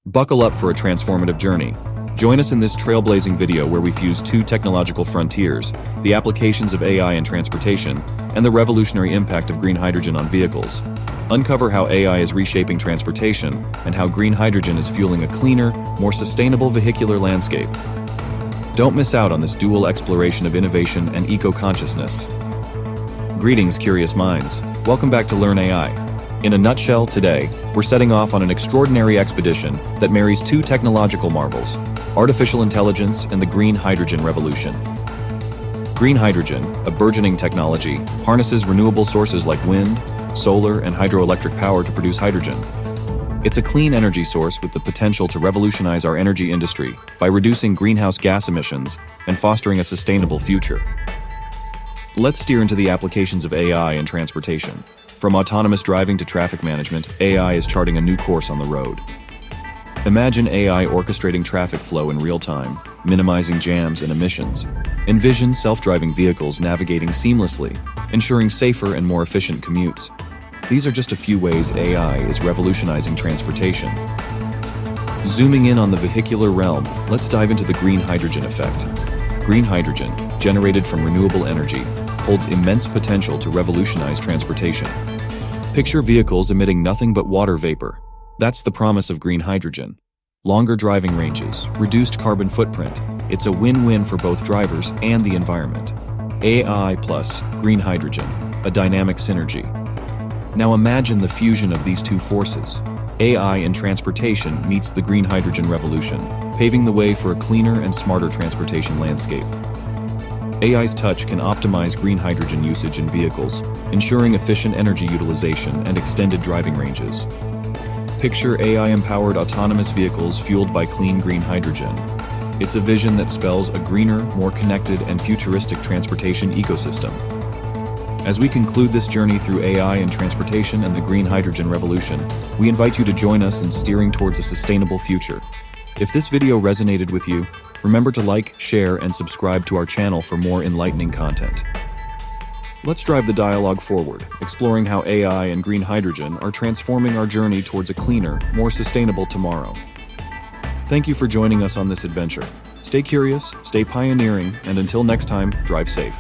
Buckle up for a transformative journey. Join us in this trailblazing video where we fuse two technological frontiers, the applications of AI in transportation, and the revolutionary impact of green hydrogen on vehicles. Uncover how AI is reshaping transportation and how green hydrogen is fueling a cleaner, more sustainable vehicular landscape. Don't miss out on this dual exploration of innovation and eco-consciousness. Greetings, curious minds. Welcome back to Learn AI. In a nutshell, today, we're setting off on an extraordinary expedition that marries two technological marvels: artificial intelligence and the green hydrogen revolution. Green hydrogen, a burgeoning technology, harnesses renewable sources like wind, solar, and hydroelectric power to produce hydrogen. It's a clean energy source with the potential to revolutionize our energy industry by reducing greenhouse gas emissions and fostering a sustainable future. Let's steer into the applications of AI in transportation. From autonomous driving to traffic management, AI is charting a new course on the road. Imagine AI orchestrating traffic flow in real time, minimizing jams and emissions. Envision self-driving vehicles navigating seamlessly, ensuring safer and more efficient commutes. These are just a few ways AI is revolutionizing transportation. Zooming in on the vehicular realm, let's dive into the green hydrogen effect. Green hydrogen, generated from renewable energy, holds immense potential to revolutionize transportation. Picture vehicles emitting nothing but water vapor. That's the promise of green hydrogen. Longer driving ranges, reduced carbon footprint. It's a win-win for both drivers and the environment. AI plus green hydrogen, a dynamic synergy. Now imagine the fusion of these two forces. AI in transportation meets the green hydrogen revolution, paving the way for a cleaner and smarter transportation landscape. AI's touch can optimize green hydrogen usage in vehicles, ensuring efficient energy utilization and extended driving ranges. Picture AI-empowered autonomous vehicles fueled by clean green hydrogen. It's a vision that spells a greener, more connected, and futuristic transportation ecosystem. As we conclude this journey through AI in transportation and the green hydrogen revolution, we invite you to join us in steering towards a sustainable future. If this video resonated with you, remember to like, share, and subscribe to our channel for more enlightening content. Let's drive the dialogue forward, exploring how AI and green hydrogen are transforming our journey towards a cleaner, more sustainable tomorrow. Thank you for joining us on this adventure. Stay curious, stay pioneering, and until next time, drive safe.